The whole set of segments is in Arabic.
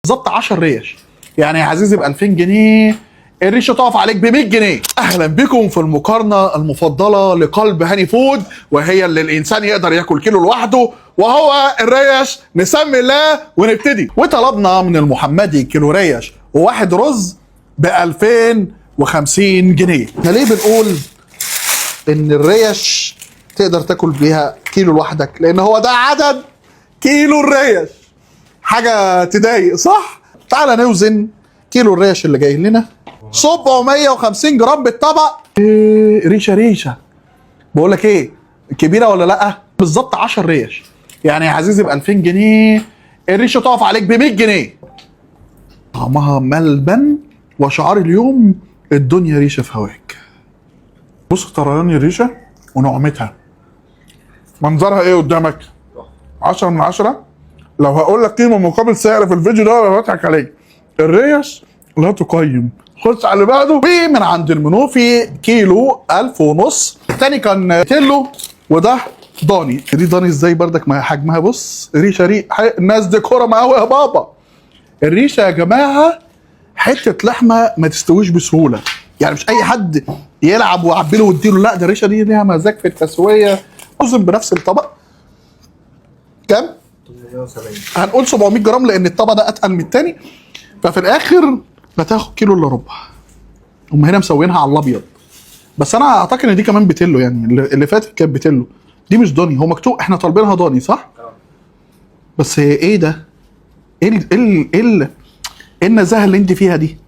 بالظبط 10 ريش. يعني يا عزيزي ب 2000 جنيه الريشه تقف عليك ب 100 جنيه. اهلا بكم في المقارنه المفضله لقلب هاني فود، وهي اللي الانسان يقدر ياكل كيلو لوحده، وهو الريش. نسمي الله ونبتدي. وطلبنا من المحمدي كيلو ريش وواحد رز ب 2050 جنيه. احنا ليه بنقول ان الريش تقدر تاكل بيها كيلو لوحدك؟ لان هو ده عدد كيلو الريش. حاجه تضايق صح؟ تعالى نوزن كيلو الريش اللي جاي لنا. 750 جرام بالطبق. إيه ريشه. بقول لك ايه، كبيره ولا لا؟ بالظبط 10 ريش. يعني يا عزيزي ب 2000 جنيه الريشه تقف عليك ب 100 جنيه. طعمها ملبن، وشعار اليوم الدنيا ريشه في هواك. بص طريان الريشه ونعمتها، منظرها ايه قدامك؟ 10 من 10. لو هقول لك قيمه مقابل سعر في الفيديو ده انا بضحك عليك. الريش لا تقيم. خش على اللي بعده. ومن عند المنوفي كيلو 1500. الثاني كان تيلو، وده ضاني. دي ضاني ازاي بردك؟ ما حجمها بص، ريشه الناس دي كوره قوي يا بابا. الريشه يا جماعه حته لحمه ما تستويش بسهوله، يعني مش اي حد يلعب ويعبي له ويديله، لا ده الريشه دي ليها مزاج في التسويه. اوزن بنفس الطبق كام؟ 870. هنقول 700 جرام لان الطبق ده اتقل من الثاني، ففي الاخر بتاخد كيلو الا ربع. هم هنا مسوينها على الابيض، بس انا اعتقد ان دي كمان بتلو، يعني اللي فاتت كانت بتلو، دي مش ضاني. هو مكتوب احنا طالبينها ضاني صح؟ بس ايه ده؟ ايه النزاهه اللي انت فيها دي؟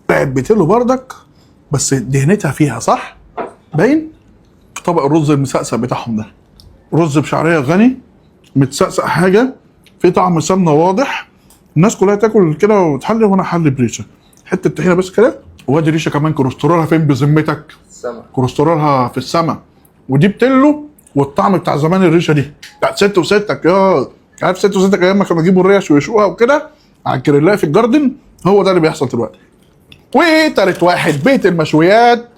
بقت بتلو بردك بس دهنتها فيها صح؟ باين. طبق الرز المسقسق بتاعهم ده، رز بشعريه غني متسقسق، حاجه في طعم سمنه واضح. الناس كلها تاكل كده وتحلي، وانا احلي بريشه حته طحينه بس كده. وادي ريشه كمان كوليسترولها فين بذمتك؟ السما. كوليسترولها في السما. ودي بتلو، والطعم بتاع زمان الريشه دي بتاعت ست وستك. يا عارف ست وستك ايام ما كانوا يجيبوا الريش ويشوها وكده على الجريلايه في الجاردن، هو ده اللي بيحصل دلوقتي. وتالت واحد بيت المشويات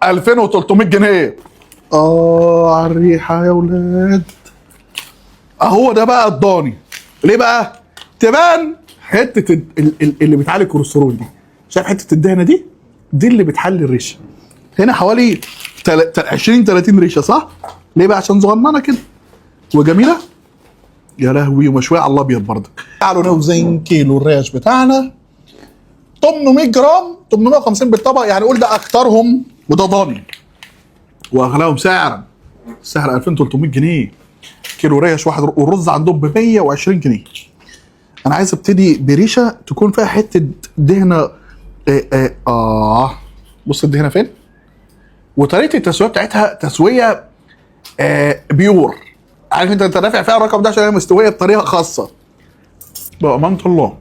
2300 جنيه. على الريحه يا ولاد. اهو ده بقى الضاني. ليه بقى؟ تبان حته اللي بتعالج الكوليسترول دي. شايف حته الدهنه دي اللي بتحلي الريشه. هنا حوالي 20 30 ريشه صح؟ ليه بقى؟ عشان صغننه كده وجميله. يا لهوي، ومشويه على الابيض برضه. تعالوا نوزن كيلو الريش بتاعنا. 800 جرام، 850 بالطبق، يعني قول ده اكترهم وده ضاني. واغلاهم سعرا، السعر 2300 جنيه. كيلو ريش واحد، والرز عندهم ب 120 جنيه. انا عايز ابتدي بريشه تكون فيها حته دهنه. بص الدهنه فين، وطريقه التسويه بتاعتها تسويه بيور. عارف انت رافع فيها الرقم ده عشان هي مستويه بطريقه خاصه. بامانه الله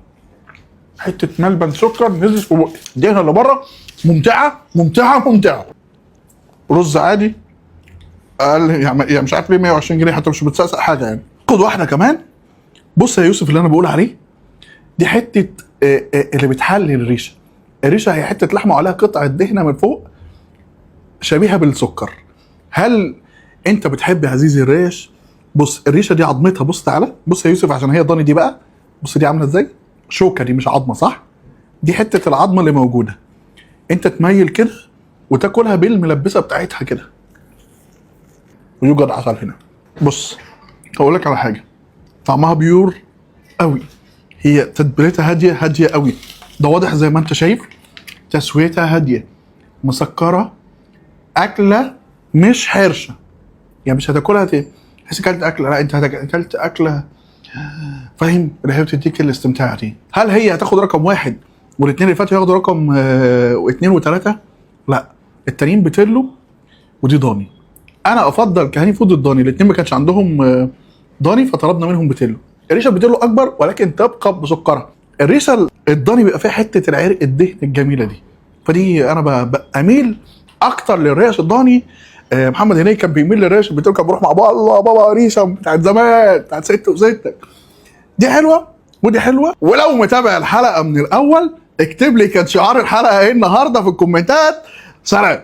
حته ملبن سكر نزل في بقي. الدهنه اللي بره ممتعه ممتعه ممتعه. رز عادي اقل، يعني مش عارف ليه 120 جنيه حتى مش بتسقسق حاجه. يعني خد واحده كمان. بص يا يوسف اللي انا بقول عليه دي حته اللي بتحلي الريشه. الريشه هي حته لحمه وعليها قطعه دهنه من فوق شبيهه بالسكر. هل انت بتحب يا عزيزي الريش؟ بص الريشه دي عظمتها، بص تعالى بص يا يوسف عشان هي ضاني دي بقى. بص دي عامله ازاي، شوكه، دي مش عظمه صح؟ دي حته العظمه اللي موجوده. انت تميل كده وتاكلها بالملبسه بتاعتها كده. ويوجد عسل هنا. بص هقول لك على حاجه، طعمها بيور قوي. هي تتبيلتها هاديه قوي. ده واضح زي ما انت شايف، تسويتها هاديه مسكره، اكله مش حرشه. يعني مش هتاكلها تحس اكلت اكله، لا انت اكلت اكله فاهم اللي هي بتديك الاستمتاع دي. هل هي هتاخد رقم واحد والاثنين اللي فاتوا ياخدوا رقم واثنين وثلاثه؟ لا، التانيين بتلو ودي ضاني. انا افضل كهاني فود الضاني، الاثنين ما كانش عندهم ضاني فطلبنا منهم بتلو. الريشه بتلو اكبر ولكن تبقى بسكرها. الريشه الضاني بيبقى فيها حته العرق الدهن الجميله دي، فدي انا باميل اكتر للريش الضاني. محمد هنيدي كان بيميل للريش البتلو، كان بيروح مع بابا الله بابا ريشه بتاعت زمان بتاعت ست وستك. دي حلوه ودي حلوه. ولو متابع الحلقه من الاول اكتب لي كان شعار الحلقه ايه النهارده في الكومنتات. سلام.